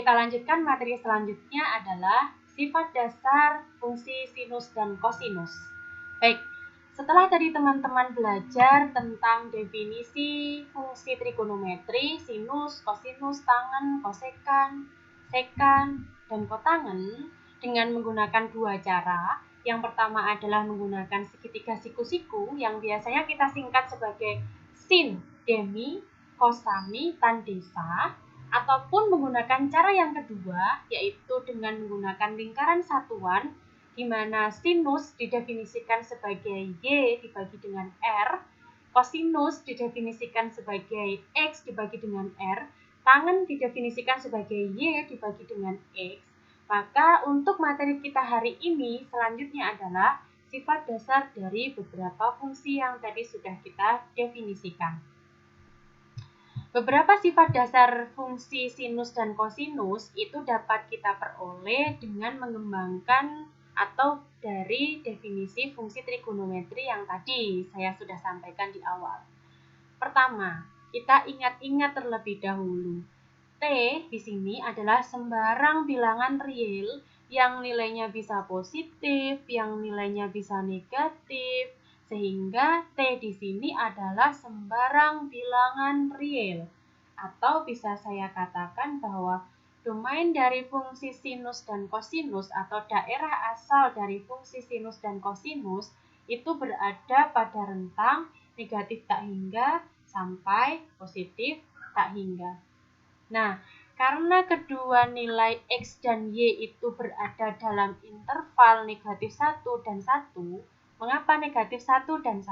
Kita lanjutkan materi selanjutnya adalah sifat dasar fungsi sinus dan kosinus. Baik, setelah tadi teman-teman belajar tentang definisi fungsi trigonometri, sinus, kosinus, tangen, kosekan, sekan, dan kotangen dengan menggunakan dua cara. Yang pertama adalah menggunakan segitiga siku-siku yang biasanya kita singkat sebagai sin, demi, kosami, tan, desa, ataupun menggunakan cara yang kedua, yaitu dengan menggunakan lingkaran satuan, di mana sinus didefinisikan sebagai Y dibagi dengan R, kosinus didefinisikan sebagai X dibagi dengan R, tangen didefinisikan sebagai Y dibagi dengan X. Maka untuk materi kita hari ini selanjutnya adalah sifat dasar dari beberapa fungsi yang tadi sudah kita definisikan. Beberapa sifat dasar fungsi sinus dan kosinus itu dapat kita peroleh dengan mengembangkan atau dari definisi fungsi trigonometri yang tadi saya sudah sampaikan di awal. Pertama, kita ingat-ingat terlebih dahulu. T di sini adalah sembarang bilangan real yang nilainya bisa positif, yang nilainya bisa negatif, sehingga T di sini adalah sembarang bilangan real. Atau bisa saya katakan bahwa domain dari fungsi sinus dan kosinus atau daerah asal dari fungsi sinus dan kosinus itu berada pada rentang negatif tak hingga sampai positif tak hingga. Nah, karena kedua nilai X dan Y itu berada dalam interval negatif 1 dan 1, mengapa negatif 1 dan 1?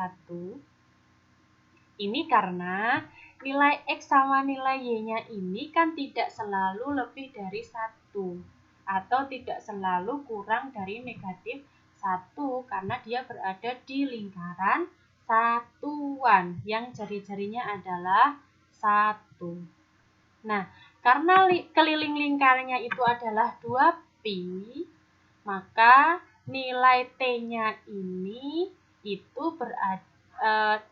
Ini karena nilai X sama nilai Y-nya ini kan tidak selalu lebih dari 1 atau tidak selalu kurang dari negatif 1 karena dia berada di lingkaran satuan yang jari-jarinya adalah 1. Nah, karena keliling lingkarnya itu adalah 2pi, maka nilai T-nya ini itu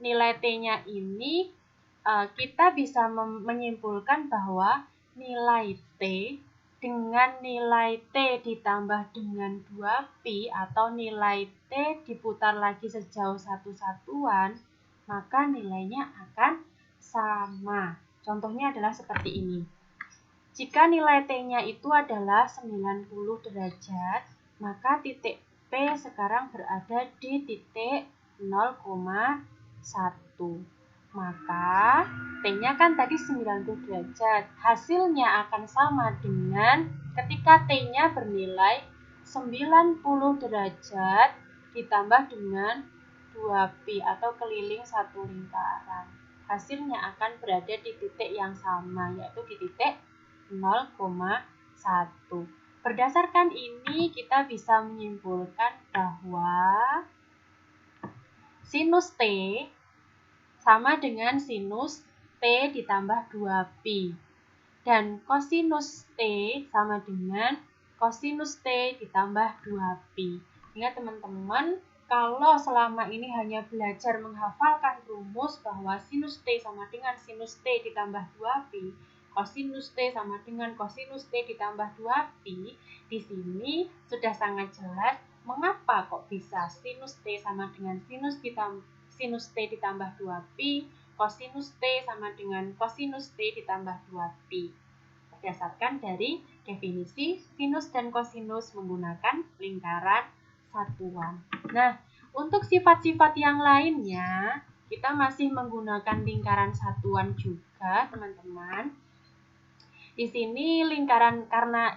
nilai T-nya ini kita bisa menyimpulkan bahwa nilai T dengan nilai T ditambah dengan 2pi atau nilai T diputar lagi sejauh satu satuan, maka nilainya akan sama. Contohnya adalah seperti ini. Jika nilai T-nya itu adalah 90 derajat, maka titik P sekarang berada di titik 0,1. Maka T-nya kan tadi 90 derajat. Hasilnya akan sama dengan ketika T-nya bernilai 90 derajat ditambah dengan 2pi atau keliling satu lingkaran. Hasilnya akan berada di titik yang sama, yaitu di titik 0,1. Berdasarkan ini, kita bisa menyimpulkan bahwa sinus T sama dengan sinus T ditambah 2pi. Dan kosinus T sama dengan kosinus T ditambah 2pi. Ingat teman-teman, kalau selama ini hanya belajar menghafalkan rumus bahwa sinus T sama dengan sinus T ditambah 2pi, kosinus T sama dengan kosinus T ditambah 2pi, di sini sudah sangat jelas mengapa kok bisa sinus T sama dengan sinus T ditambah 2pi, kosinus T sama dengan kosinus T ditambah 2pi. Berdasarkan dari definisi sinus dan kosinus menggunakan lingkaran satuan. Nah, untuk sifat-sifat yang lainnya, kita masih menggunakan lingkaran satuan juga, teman-teman. Di sini lingkaran karena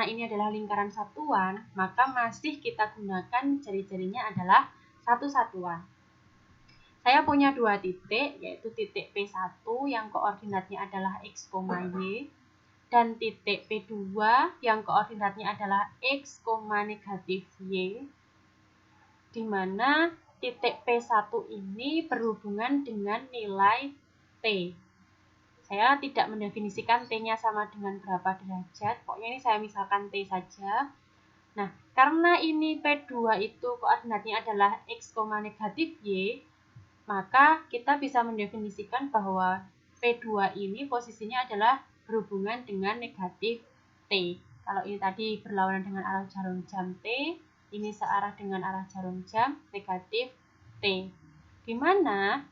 ini adalah lingkaran satuan, maka masih kita gunakan jari-jarinya adalah satu satuan. Saya punya dua titik, yaitu titik P1 yang koordinatnya adalah X, Y, dan titik P2 yang koordinatnya adalah X, negatif Y, di mana titik P1 ini berhubungan dengan nilai T. Saya tidak mendefinisikan T-nya sama dengan berapa derajat, pokoknya ini saya misalkan T saja. Nah, karena ini P2 itu koordinatnya adalah X, negatif Y, maka kita bisa mendefinisikan bahwa P2 ini posisinya adalah berhubungan dengan negatif T. Kalau ini tadi berlawanan dengan arah jarum jam T, ini searah dengan arah jarum jam negatif T. Di mana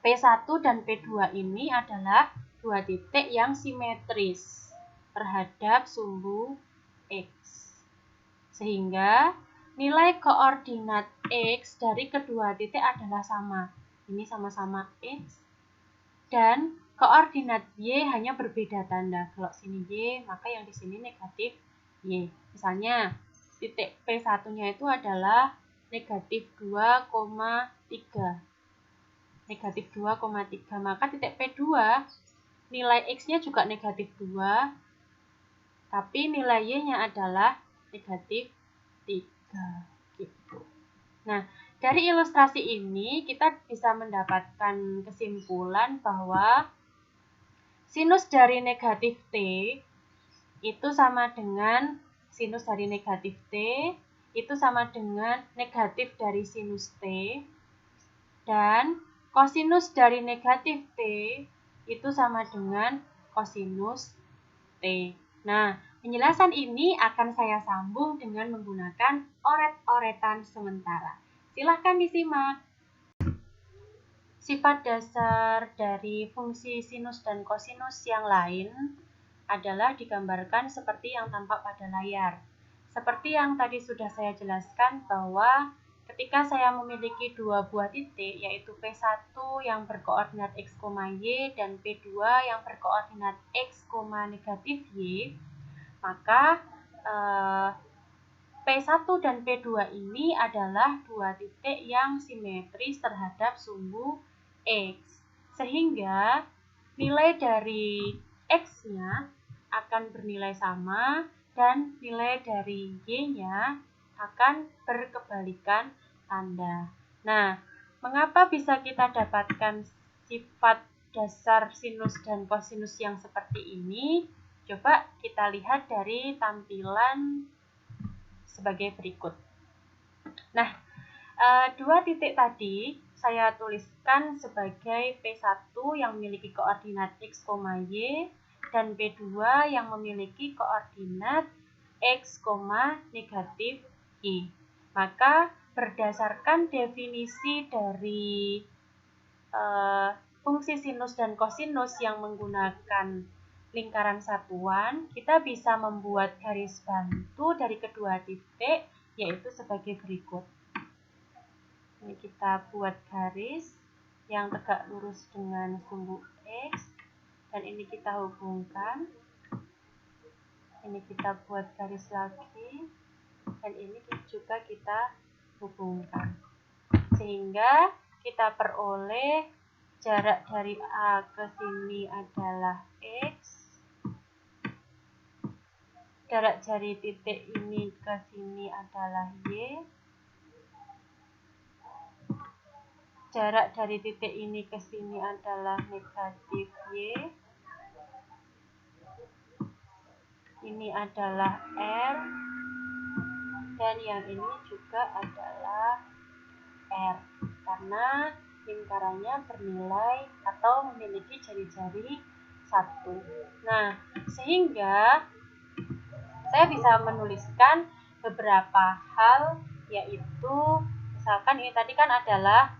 P1 dan P2 ini adalah dua titik yang simetris terhadap sumbu X. Sehingga nilai koordinat X dari kedua titik adalah sama. Ini sama-sama X. Dan koordinat Y hanya berbeda tanda. Kalau sini Y, maka yang di sini negatif Y. Misalnya, titik P1-nya itu adalah negatif 2,3. Negatif 2,3. Maka titik P2, nilai X-nya juga negatif 2. Tapi nilai Y-nya adalah negatif 3. Gitu. Nah, dari ilustrasi ini kita bisa mendapatkan kesimpulan bahwa sinus dari negatif T itu sama dengan sinus dari negatif T itu sama dengan negatif dari sinus T, dan kosinus dari negatif T itu sama dengan kosinus T. Nah, penjelasan ini akan saya sambung dengan menggunakan oret-oretan sementara. Silahkan disimak. Sifat dasar dari fungsi sinus dan kosinus yang lain adalah digambarkan seperti yang tampak pada layar. Seperti yang tadi sudah saya jelaskan bahwa ketika saya memiliki dua buah titik, yaitu P1 yang berkoordinat X, Y dan P2 yang berkoordinat X, negatif Y, maka P1 dan P2 ini adalah dua titik yang simetris terhadap sumbu X. Sehingga nilai dari X-nya akan bernilai sama dan nilai dari Y-nya akan berkebalikan tanda. Nah, mengapa bisa kita dapatkan sifat dasar sinus dan kosinus yang seperti ini? Coba kita lihat dari tampilan sebagai berikut. Nah, dua titik tadi saya tuliskan sebagai P1 yang memiliki koordinat X, Y dan P2 yang memiliki koordinat X, negatif Y. Maka berdasarkan definisi dari fungsi sinus dan kosinus yang menggunakan lingkaran satuan, kita bisa membuat garis bantu dari kedua titik, yaitu sebagai berikut. Ini kita buat garis yang tegak lurus dengan sumbu X, dan ini kita hubungkan. Ini kita buat garis lagi, dan ini juga kita hubungkan. Sehingga kita peroleh jarak dari A ke sini adalah X. Jarak dari titik ini ke sini adalah Y. Jarak dari titik ini ke sini adalah negatif Y. Ini adalah R. Dan yang ini juga adalah R. Karena lingkarannya bernilai atau memiliki jari-jari 1. Nah, sehingga saya bisa menuliskan beberapa hal, yaitu misalkan ini tadi kan adalah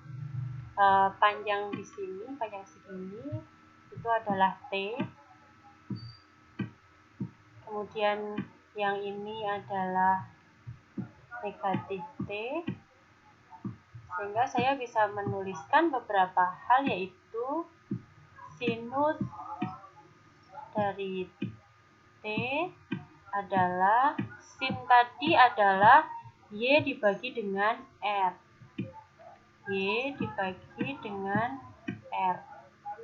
panjang di sini, panjang segini itu adalah T. Kemudian yang ini adalah negatif T. Sehingga saya bisa menuliskan beberapa hal, yaitu sinus dari T adalah sin tadi adalah Y dibagi dengan R. Y dibagi dengan R.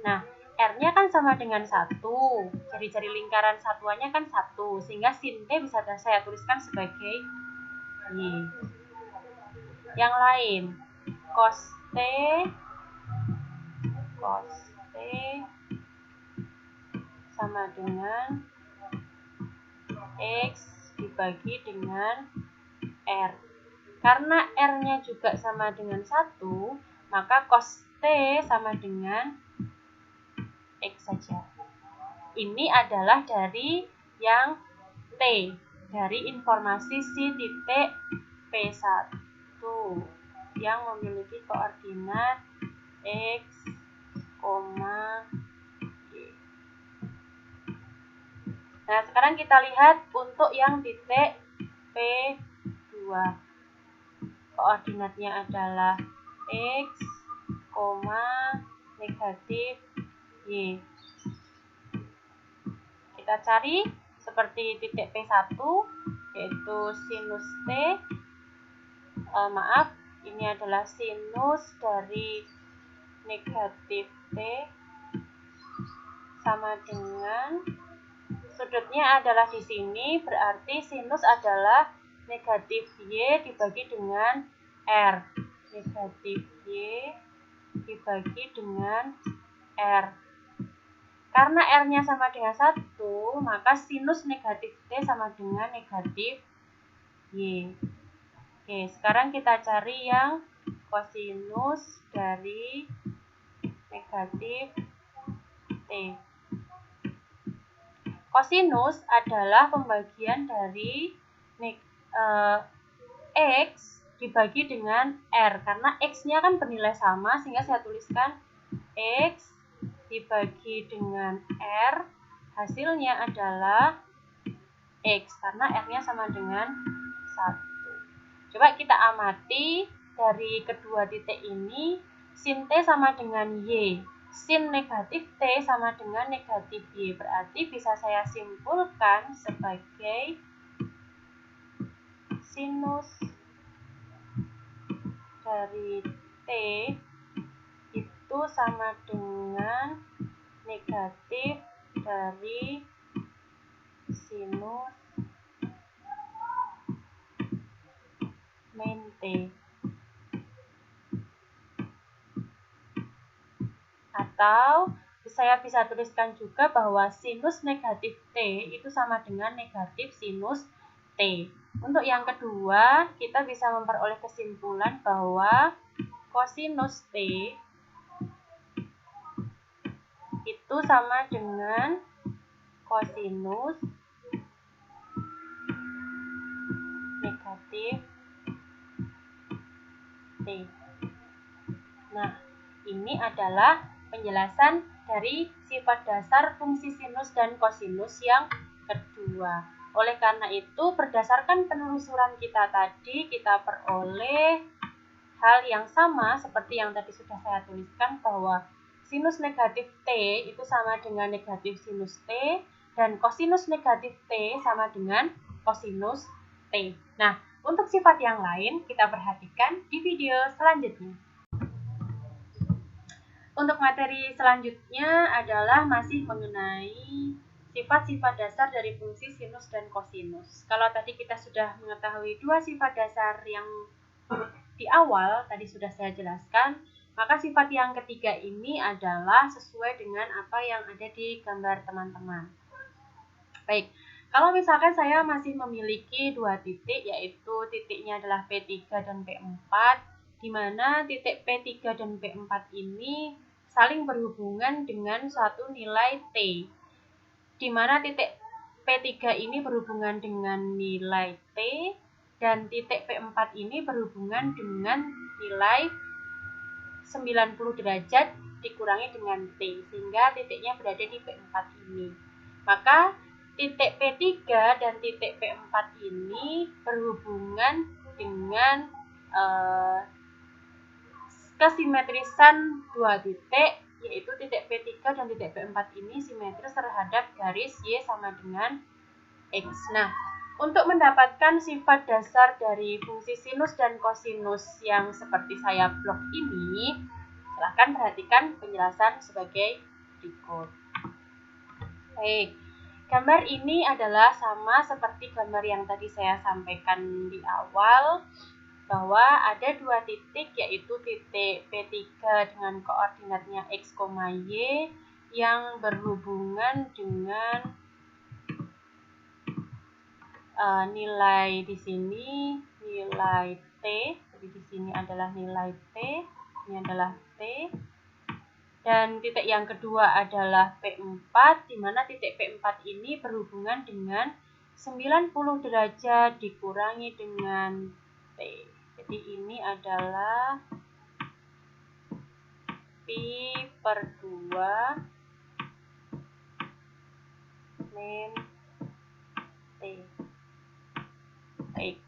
Nah, R-nya kan sama dengan 1. Jari-jari lingkaran satuannya kan 1. Sehingga sin T bisa saya tuliskan sebagai Y. Yang lain, cos T sama dengan X dibagi dengan R. Karena R-nya juga sama dengan 1, maka cos T sama dengan X saja. Ini adalah dari yang T dari informasi si titik P1 yang memiliki koordinat X, Y. Nah, sekarang kita lihat untuk yang titik P2. Koordinatnya adalah X, negatif Y. Kita cari seperti titik P1, yaitu sinus T. Maaf, ini adalah sinus dari negatif T sama dengan sudutnya adalah di sini, berarti sinus adalah negatif Y dibagi dengan R. Negatif Y dibagi dengan R. Karena R-nya sama dengan 1, maka sinus negatif T sama dengan negatif Y. Oke, sekarang kita cari yang kosinus dari negatif T. Kosinus adalah pembagian dari X dibagi dengan R. Karena X-nya kan bernilai sama, sehingga saya tuliskan X dibagi dengan R. Hasilnya adalah X, karena R-nya sama dengan 1. Coba kita amati dari kedua titik ini, sin T sama dengan Y. Sin negatif T sama dengan negatif Y. Berarti bisa saya simpulkan sebagai sinus dari T itu sama dengan negatif dari sinus min T. Atau saya bisa tuliskan juga bahwa sinus negatif T itu sama dengan negatif sinus T. Untuk yang kedua, kita bisa memperoleh kesimpulan bahwa kosinus T itu sama dengan kosinus negatif T. Nah, ini adalah penjelasan dari sifat dasar fungsi sinus dan kosinus yang kedua. Oleh karena itu, berdasarkan penelusuran kita tadi, kita peroleh hal yang sama seperti yang tadi sudah saya tuliskan, bahwa sinus negatif T itu sama dengan negatif sinus T, dan kosinus negatif T sama dengan kosinus T. Nah, untuk sifat yang lain kita perhatikan di video selanjutnya. Untuk materi selanjutnya adalah masih mengenai sifat-sifat dasar dari fungsi sinus dan kosinus. Kalau tadi kita sudah mengetahui dua sifat dasar yang di awal tadi sudah saya jelaskan, maka sifat yang ketiga ini adalah sesuai dengan apa yang ada di gambar teman-teman. Baik, kalau misalkan saya masih memiliki dua titik, yaitu titiknya adalah P3 dan P4, di mana titik P3 dan P4 ini saling berhubungan dengan suatu nilai T, di mana titik P3 ini berhubungan dengan nilai T, dan titik P4 ini berhubungan dengan nilai 90 derajat dikurangi dengan T, sehingga titiknya berada di P4 ini. Maka titik P3 dan titik P4 ini berhubungan dengan kesimetrisan dua titik, yaitu titik P3 dan titik P4 ini simetris terhadap garis Y sama dengan X. Nah, untuk mendapatkan sifat dasar dari fungsi sinus dan kosinus yang seperti saya blok ini, silahkan perhatikan penjelasan sebagai berikut. Baik, gambar ini adalah sama seperti gambar yang tadi saya sampaikan di awal, bahwa ada dua titik, yaitu titik P3 dengan koordinatnya X, Y yang berhubungan dengan nilai di sini nilai T. Jadi di sini adalah nilai T, ini adalah T. Dan titik yang kedua adalah P4, di mana titik P4 ini berhubungan dengan 90 derajat dikurangi dengan T. Jadi ini adalah Pi per 2 min T. Baik.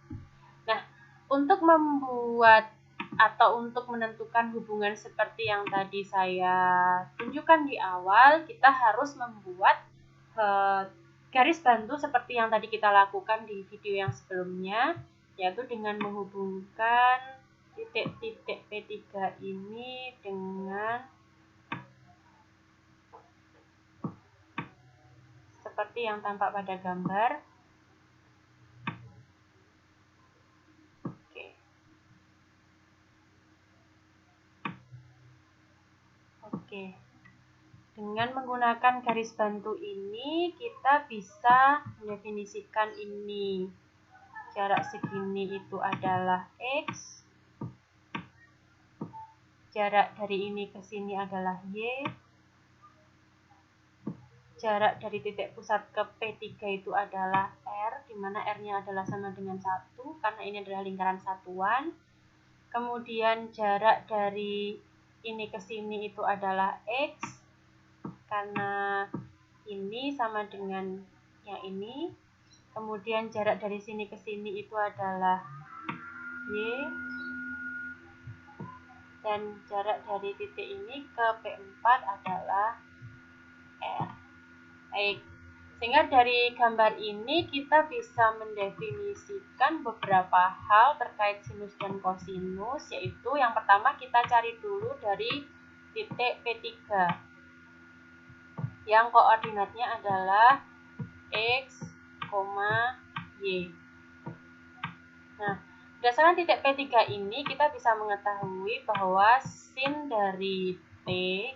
Nah, untuk membuat atau untuk menentukan hubungan seperti yang tadi saya tunjukkan di awal, kita harus membuat garis bantu seperti yang tadi kita lakukan di video yang sebelumnya, yaitu dengan menghubungkan titik-titik P3 ini dengan seperti yang tampak pada gambar. Oke. Dengan menggunakan garis bantu ini, kita bisa mendefinisikan ini. Jarak segini itu adalah X. Jarak dari ini ke sini adalah Y. Jarak dari titik pusat ke P3 itu adalah R, di mana R-nya adalah sama dengan 1, karena ini adalah lingkaran satuan. Kemudian jarak dari ini ke sini itu adalah X, karena ini sama dengan yang ini. Kemudian jarak dari sini ke sini itu adalah Y, dan jarak dari titik ini ke P4 adalah R. Baik, sehingga dari gambar ini kita bisa mendefinisikan beberapa hal terkait sinus dan kosinus, yaitu yang pertama kita cari dulu dari titik P3 yang koordinatnya adalah X, Y. Nah, berdasarkan titik P3 ini kita bisa mengetahui bahwa sin dari T,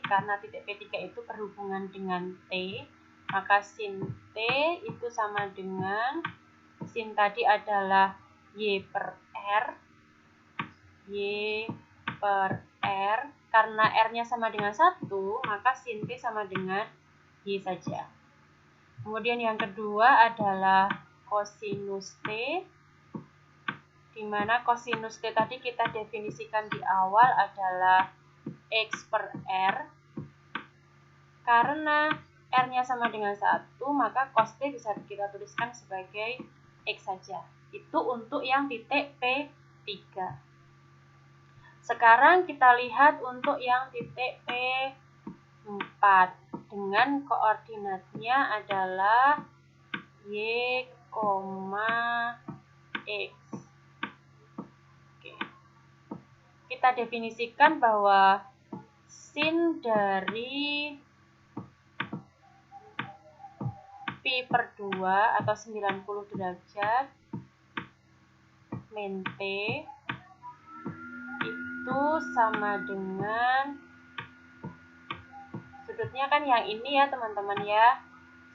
karena titik P3 itu berhubungan dengan T, maka sin T itu sama dengan sin tadi adalah Y per R. Y per R, karena R-nya sama dengan 1, maka sin T sama dengan Y saja. Kemudian yang kedua adalah kosinus T, di mana kosinus T tadi kita definisikan di awal adalah X per R. Karena R-nya sama dengan 1, maka cos T bisa kita tuliskan sebagai X saja. Itu untuk yang titik P3. Sekarang kita lihat untuk yang titik P4 dengan koordinatnya adalah Y, X. Oke. Kita definisikan bahwa sin dari Pi per 2 atau 90 derajat min T itu sama dengan sudutnya kan yang ini ya teman-teman ya,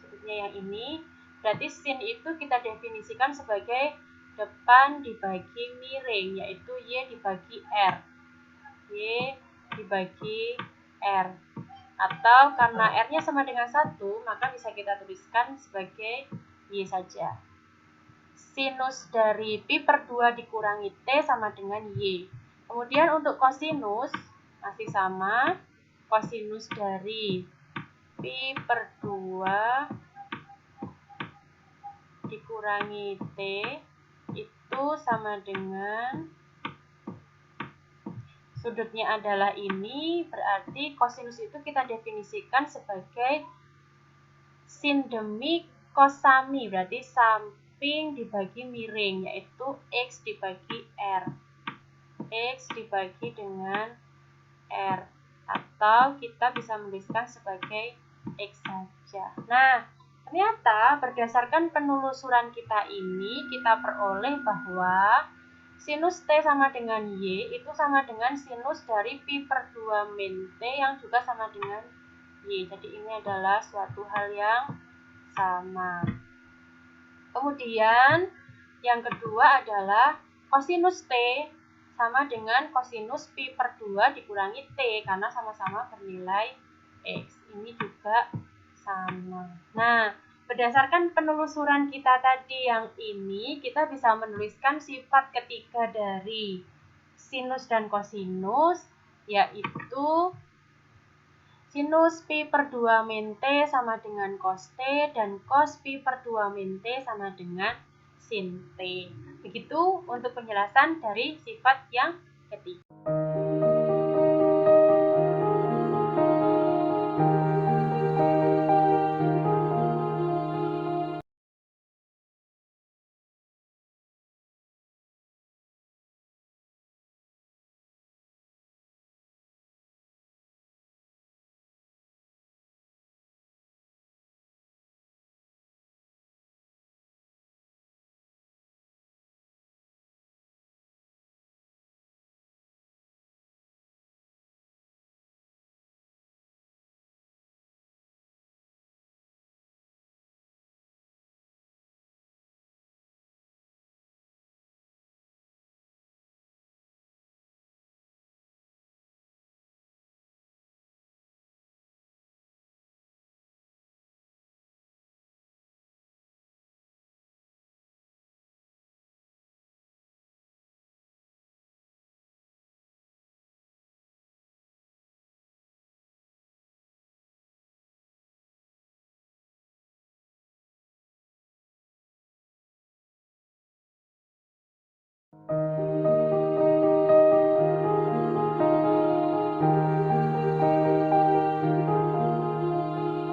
sudutnya yang ini. Berarti sin itu kita definisikan sebagai depan dibagi miring, yaitu Y dibagi R. Y dibagi R. Atau karena R-nya sama dengan 1, maka bisa kita tuliskan sebagai Y saja. Sinus dari Pi per 2 dikurangi T sama dengan Y. Kemudian untuk kosinus masih sama. Kosinus dari Pi per 2 dikurangi T itu sama dengan sudutnya adalah ini, berarti kosinus itu kita definisikan sebagai sin demi kosami, berarti samping dibagi miring, yaitu X dibagi R. X dibagi dengan R. Atau kita bisa menuliskan sebagai X saja. Nah, ternyata berdasarkan penelusuran kita ini, kita peroleh bahwa sinus T sama dengan Y itu sama dengan sinus dari Pi per 2 min T yang juga sama dengan Y. Jadi ini adalah suatu hal yang sama. Kemudian yang kedua adalah kosinus T sama dengan kosinus Pi per 2 dikurangi T karena sama-sama bernilai X. Ini juga sama. Nah, berdasarkan penelusuran kita tadi yang ini, kita bisa menuliskan sifat ketiga dari sinus dan kosinus, yaitu sinus pi per 2 min T sama dengan cos T, dan cos pi per 2 min T sama dengan sin T. Begitu untuk penjelasan dari sifat yang ketiga.